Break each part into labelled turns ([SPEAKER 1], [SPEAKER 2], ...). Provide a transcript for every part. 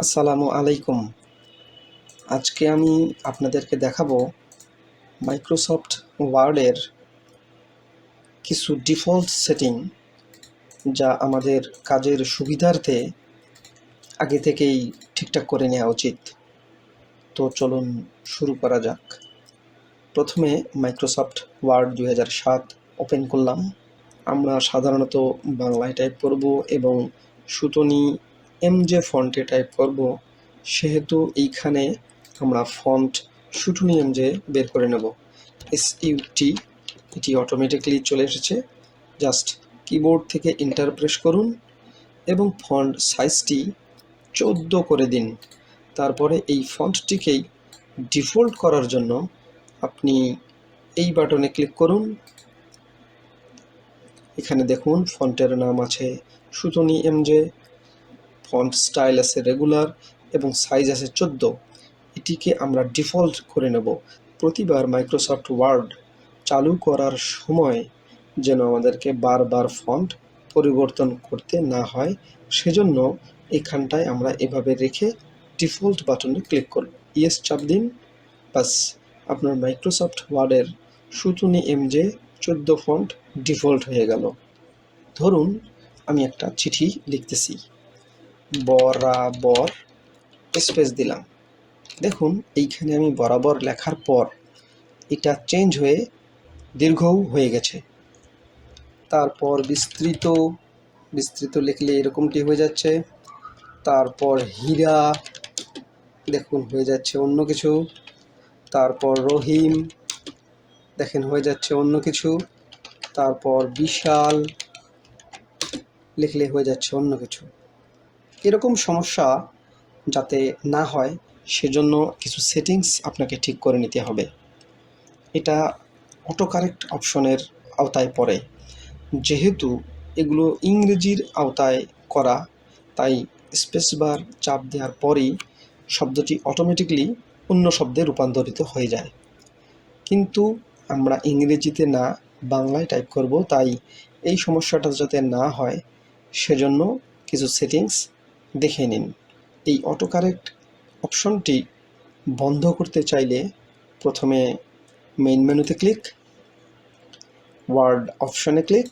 [SPEAKER 1] আসসালামু আলাইকুম। আজকে আমি আপনাদেরকে দেখাবো মাইক্রোসফট ওয়ার্ডের কিছু ডিফল্ট সেটিং, যা আমাদের কাজের সুবিধার্থে আগে থেকেই ঠিকঠাক করে নেওয়া উচিত। তো চলুন শুরু করা যাক। প্রথমে মাইক্রোসফট ওয়ার্ড 2007 ওপেন করলাম। আমরা সাধারণত বাংলায় টাইপ করব এবং সুতনি এমজে ফন্টে টাইপ করব, সেহেতু এইখানে আমরা ফন্ট সুটুনি এমজে বের করে নেব। এসইউটি এটি অটোমেটিক্যালি চলে এসেছে। জাস্ট কিবোর্ড থেকে এন্টার প্রেস করুন এবং ফন্ট সাইজটি 14 করে দিন। তারপরে এই ফন্টটিকেই ডিফল্ট করার জন্য আপনি এই বাটনে ক্লিক করুন। এখানে দেখুন ফন্টের নাম আছে সুতনি এমজে, ফন্ট স্টাইল আছে রেগুলার এবং সাইজ আছে 14। এটিকে আমরা ডিফল্ট করে নেব। প্রতিবার মাইক্রোসফট ওয়ার্ড চালু করার সময় যেন আমাদেরকে বারবার ফন্ট পরিবর্তন করতে না হয়, সেজন্য এখানটায় আমরা এভাবে রেখে ডিফল্ট বাটনে ক্লিক করব। ইয়েস চাপ দিন। বাস, আপনার মাইক্রোসফট ওয়ার্ডের সুতনি এমজে 14 ফন্ট ডিফল্ট হয়ে গেল। ধরুন আমি একটা চিঠি লিখতেছি, বরাবর স্পেস দিলাম। দেখুন এইখানে আমি বরাবর লেখার পর এটা চেঞ্জ হয়ে দীর্ঘও হয়ে গেছে। তারপর বিস্তৃত লিখলে এরকমটি হয়ে যাচ্ছে। তারপর হীরা, দেখুন হয়ে যাচ্ছে অন্য কিছু। তারপর রহিম, দেখেন হয়ে যাচ্ছে অন্য কিছু। তারপর বিশাল লিখলে হয়ে যাচ্ছে অন্য কিছু। এরকম সমস্যা যাতে না হয় সেজন্য কিছু সেটিংস আপনাকে ঠিক করে নিতে হবে। এটা অটো কারেক্ট অপশনের আওতায় পড়ে। যেহেতু এগুলো ইংরেজির আওতায় করা, তাই স্পেসবার চাপ দেওয়ার পরই শব্দটি অটোমেটিকলি অন্য শব্দে রূপান্তরিত হয়ে যায়। কিন্তু আমরা ইংরেজিতে না বাংলায় টাইপ করব, তাই এই সমস্যাটা যাতে না হয় সেজন্য কিছু সেটিংস দেখে নিন। এই অটো কারেক্ট অপশনটি বন্ধ করতে চাইলে প্রথমে মেইন মেনুতে ক্লিক, ওয়ার্ড অপশনে ক্লিক,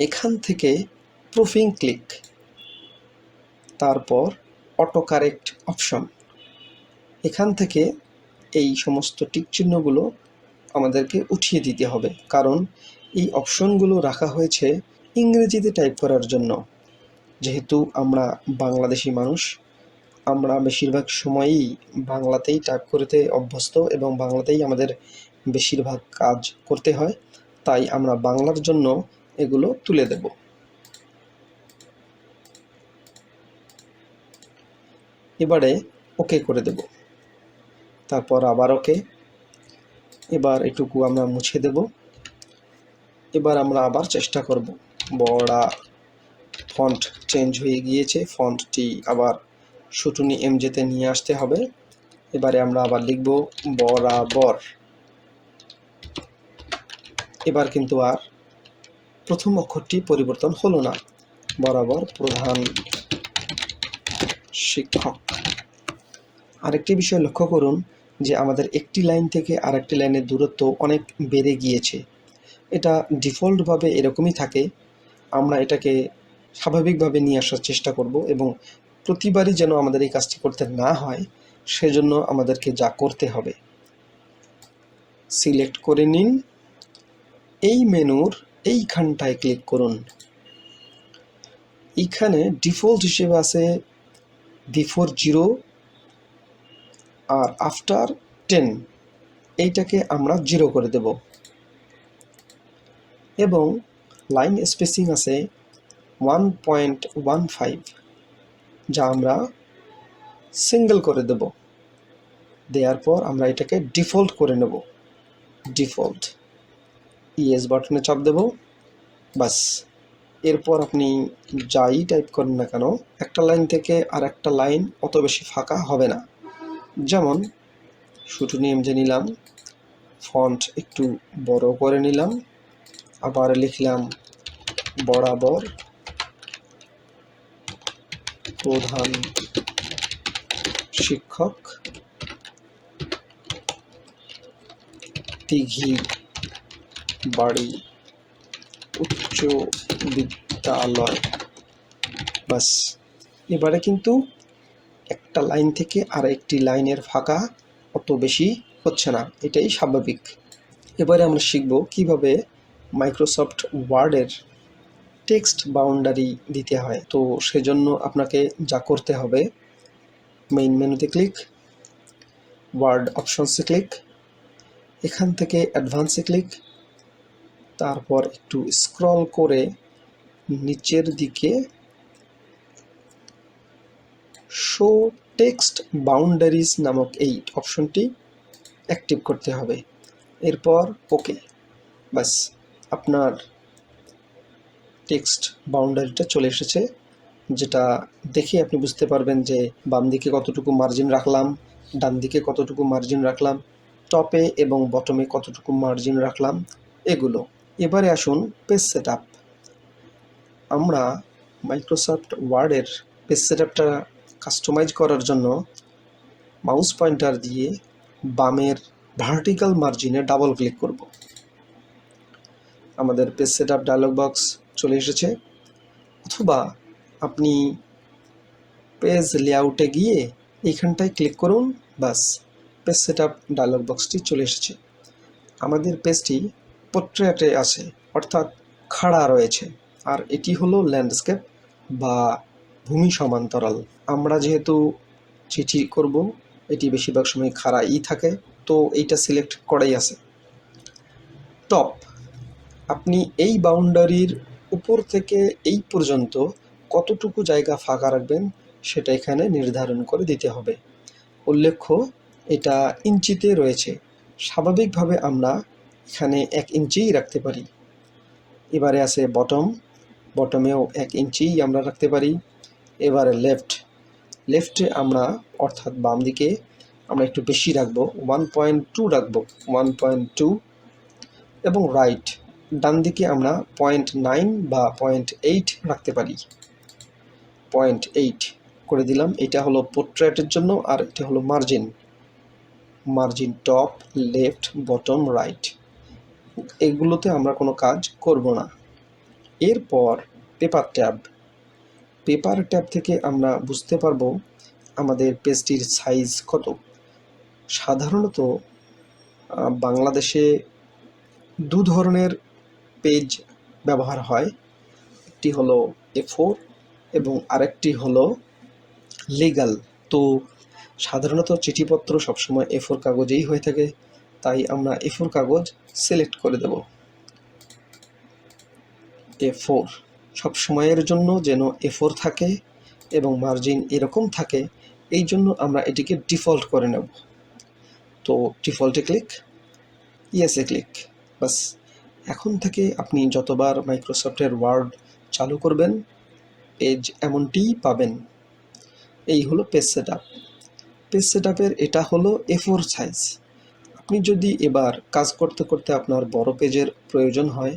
[SPEAKER 1] এখান থেকে প্রুফিং ক্লিক, তারপর অটো কারেক্ট অপশন। এখান থেকে এই সমস্ত টিক চিহ্নগুলো আমাদেরকে উঠিয়ে দিতে হবে, কারণ এই অপশনগুলো রাখা হয়েছে ইংরেজিতে টাইপ করার জন্য। যেহেতু আমরা বাংলাদেশি মানুষ, আমরা বেশিরভাগ সময়ই বাংলাতেই টাইপ করতে অভ্যস্ত এবং বাংলাতেই আমাদের বেশিরভাগ কাজ করতে হয়, তাই আমরা বাংলার জন্য এগুলো তুলে দেব। এবারে ওকে করে দেব, তারপর আবার ওকে। এবার এটুকু আমরা মুছে দেব। এবার আমরা আবার চেষ্টা করব। বড়া ফন্ট চেঞ্জ হয়ে গিয়েছে, ফন্টটি আবার সুটুনি এমজেতে নিয়ে আসতে হবে। এবারে আমরা আবার লিখব বরাবর। এবার কিন্তু আর প্রথম অক্ষরটি পরিবর্তন হলো না। বরাবর প্রধান শিক্ষক। আরেকটি বিষয় লক্ষ্য করুন যে আমাদের একটি লাইন থেকে আরেকটি লাইনের দূরত্ব অনেক বেড়ে গিয়েছে। এটা ডিফল্টভাবে এরকমই থাকে। আমরা এটাকে স্বাভাবিকভাবে নিয়ে আসার চেষ্টা করব এবং প্রতিবারই যেন আমাদের এই কাজটি করতে না হয় সেজন্য আমাদেরকে যা করতে হবে, সিলেক্ট করে নিন, এই মেনুর এইখানটায় ক্লিক করুন। এইখানে ডিফল্ট হিসেবে আছে বিফোর 0 আর আফটার 10, এইটাকে আমরা 0 করে দেব এবং লাইন স্পেসিং আছে 1.15, যা আমরা সিঙ্গেল করে দেব। দেওয়ার পর আমরা এটাকে ডিফল্ট করে নেব। ডিফল্ট ইয়েস বাটনে চাপ দেব। বাস, এরপর আপনি যাই টাইপ করেন না কেন, একটা লাইন থেকে আর একটা লাইন অত বেশি ফাঁকা হবে না। যেমন সুটুনি এমজে নিলাম, ফন্ট একটু বড় করে নিলাম, আবার লিখলাম বরাবর প্রধান শিক্ষক দিঘি বাড়ি উচ্চ বিদ্যালয়। বাস, এবারে কিন্তু একটা লাইন থেকে আর একটি লাইনের ফাঁকা অত বেশি হচ্ছে না, এটাই স্বাভাবিক। এবারে আমরা শিখব কিভাবে মাইক্রোসফট ওয়ার্ডের টেক্সট বাউন্ডারি দিতে হয়। তো সেজন্য আপনাকে যা করতে হবে, মেইন মেনুতে ক্লিক, ওয়ার্ড অপশনসে ক্লিক, এখান থেকে অ্যাডভান্সে ক্লিক, তারপর একটু স্ক্রল করে নিচের দিকে শো টেক্সট বাউন্ডারিজ নামক এই অপশনটি অ্যাক্টিভ করতে হবে। এরপর ওকে। বাস, আপনার টেক্সট বাউন্ডারিটা চলে এসেছে, যেটা দেখে আপনি বুঝতে পারবেন যে বাম দিকে কতটুকু মার্জিন রাখলাম, ডান দিকে কতটুকু মার্জিন রাখলাম, টপে এবং বটমে কতটুকু মার্জিন রাখলাম, এগুলো। এবারে আসুন পেজ সেটআপ। আমরা মাইক্রোসফট ওয়ার্ডের পেজ সেটআপটা কাস্টমাইজ করার জন্য মাউস পয়েন্টার দিয়ে বামের ভার্টিক্যাল মার্জিনে ডাবল ক্লিক করব। আমাদের পেজ সেটআপ ডায়লগ বক্স চলে এসেছে। অথবা আপনি পেজ লেআউটে গিয়ে এইখানটায় ক্লিক করুন, বাস পেজ সেটআপ ডায়লগ বক্সটি চলে এসেছে। আমাদের পেজটি পোর্ট্রেটে আছে, অর্থাৎ খাড়া রয়েছে, আর এটি হলো ল্যান্ডস্কেপ বা ভূমি সমান্তরাল। আমরা যেহেতু চিঠি করব, এটি বেশিরভাগ সময় খাড়াই থাকে, তো এইটা সিলেক্ট করাই আছে। টপ, আপনি এই বাউন্ডারির উপর থেকে এই পর্যন্ত কতটুকু জায়গা ফাঁকা রাখবেন সেটা এখানে নির্ধারণ করে দিতে হবে। উল্লেখ্য, এটা ইঞ্চিতে রয়েছে, স্বাভাবিকভাবে আমরা এখানে 1 ইঞ্চিই রাখতে পারি। এবারে আছে বটম, বটমেও 1 ইঞ্চিই আমরা রাখতে পারি। এবারে লেফটে আমরা, অর্থাৎ বাম দিকে আমরা একটু বেশি রাখবো, 1.2 রাখবো, 1.2। এবং রাইট, ডান দিকে আমরা 0.9 বা 0.8 রাখতে পারি, 0.8 করে দিলাম। এটা হলো পোর্ট্রেটের জন্য, আর এটা হলো margin top, left, bottom, right, এগুলোতে আমরা কোনো কাজ করব না। এরপর পেপার ট্যাব থেকে আমরা বুঝতে পারবো আমাদের পেজটির সাইজ কত। সাধারণত বাংলাদেশে 2 ধরনের পেজ ব্যবহার হয়, একটি হলো A4 এবং আরেকটি হলো লিগ্যাল। তো সাধারণত চিঠিপত্র সবসময় A4 কাগজেই হয়ে থাকে, তাই আমরা A4 কাগজ সিলেক্ট করে দেব। A4 সব সময়ের জন্য যেন A4 থাকে এবং মার্জিন এরকম থাকে, এই জন্য আমরা এটিকে ডিফল্ট করে নেব। তো ডিফল্টে ক্লিক, ইয়েসে ক্লিক। বাস, এখন থেকে আপনি যতবার মাইক্রোসফটের ওয়ার্ড চালু করবেন পেজ এমনটিই পাবেন। এই হলো পেজ সেটআপ। পেজ সেটআপের এটা হলো A4 সাইজ। আপনি যদি এবার কাজ করতে করতে আপনার বড় পেজের প্রয়োজন হয়,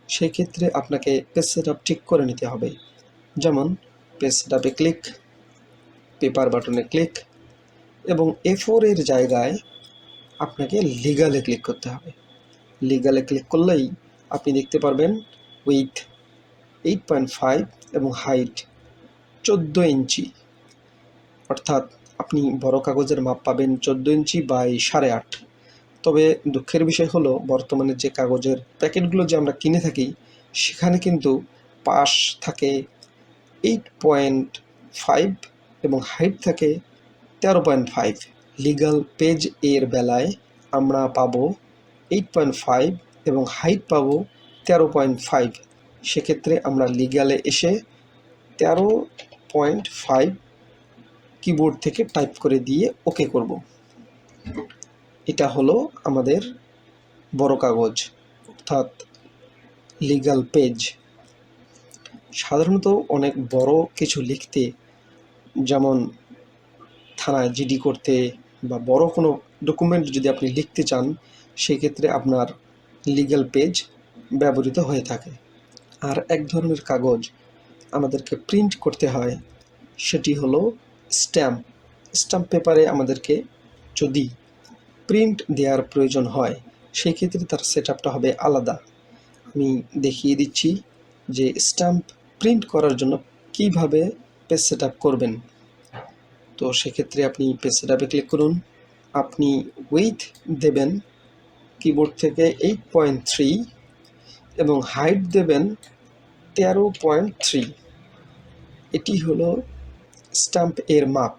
[SPEAKER 1] সেক্ষেত্রে আপনাকে পেজ সেটআপ ঠিক করে নিতে হবে। যেমন পেজ সেটআপে ক্লিক, পেপার বাটনে ক্লিক, এবং A4 এর জায়গায় আপনাকে লিগ্যালে ক্লিক করতে হবে। লিগ্যালে ক্লিক করলেই আপনি দেখতে পারবেন উইথ 8.5 এবং হাইট 14 ইঞ্চি, অর্থাৎ আপনি বড় কাগজের মাপ পাবেন 14 ইঞ্চি বাই 8.5। তবে দুঃখের বিষয় হলো, বর্তমানে যে কাগজের প্যাকেটগুলো যে আমরা কিনে থাকি, সেখানে কিন্তু পাশ থাকে 8.5 এবং হাইট থাকে 13.5। লিগ্যাল পেজ এর বেলায় আমরা পাবো 8.5 এবং হাইট পাবো 13.5। সেক্ষেত্রে আমরা লিগ্যালে এসে 13.5 কিবোর্ড থেকে টাইপ করে দিয়ে ওকে করব। এটা হলো আমাদের বড় কাগজ, অর্থাৎ লিগ্যাল পেজ। সাধারণত অনেক বড় কিছু লিখতে, যেমন থানায় জিডি করতে বা বড় কোনো ডকুমেন্ট যদি আপনি লিখতে চান, সেক্ষেত্রে আপনার লিগ্যাল পেজ ব্যবহৃত হয়ে থাকে। আর এক ধরনের কাগজ আমাদেরকে প্রিন্ট করতে হয়, সেটি হলো স্ট্যাম্প। স্ট্যাম্প পেপারে আমাদেরকে যদি প্রিন্ট দেওয়ার প্রয়োজন হয় সেই ক্ষেত্রে তার সেটআপটা হবে আলাদা। আমি দেখিয়ে দিচ্ছি যে স্ট্যাম্প প্রিন্ট করার জন্য কিভাবে পেজ সেটআপ করবেন। তো সেক্ষেত্রে আপনি পেজ সেটআপে ক্লিক করুন। আপনি উইডথ দেবেন কিবোর্ড থেকে 8.3 এবং হাইট দেবেন 13.3। এটি হলো স্ট্যাম্প এর মাপ।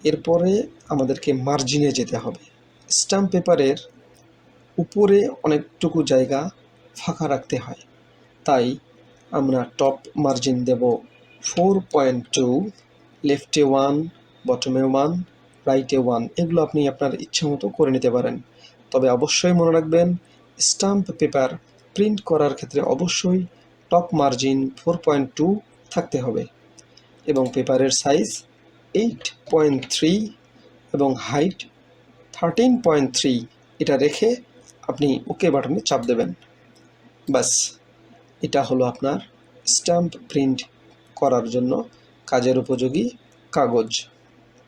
[SPEAKER 1] এরপরে আমাদেরকে মার্জিনে যেতে হবে। স্ট্যাম্প পেপারের উপরে অনেকটুকু জায়গা ফাঁকা রাখতে হয়, তাই আমরা টপ মার্জিন দেব 4.2, লেফটে 1, বটমে 1, রাইটে 1। এগুলো আপনি আপনার ইচ্ছা মতো করে নিতে পারেন। তবে অবশ্যই মনে রাখবেন স্ট্যাম্প পেপার প্রিন্ট করার ক্ষেত্রে অবশ্যই টপ মার্জিন 4.2 থাকতে হবে এবং পেপারের সাইজ 8.3 এবং হাইট 13.3 এটা রেখে আপনি ওকে বাটনে চাপ দেবেন। বাস, এটা হলো আপনার স্ট্যাম্প প্রিন্ট করার জন্য কাজের উপযোগী কাগজ।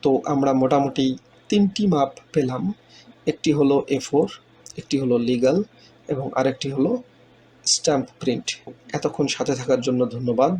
[SPEAKER 1] তো আমরা মোটামুটি 3টি মাপ পেলাম। একটি হলো A4, একটি হলো লিগ্যাল এবং আরেকটি হলো স্ট্যাম্প প্রিন্ট। এতক্ষণ সাথে থাকার জন্য ধন্যবাদ।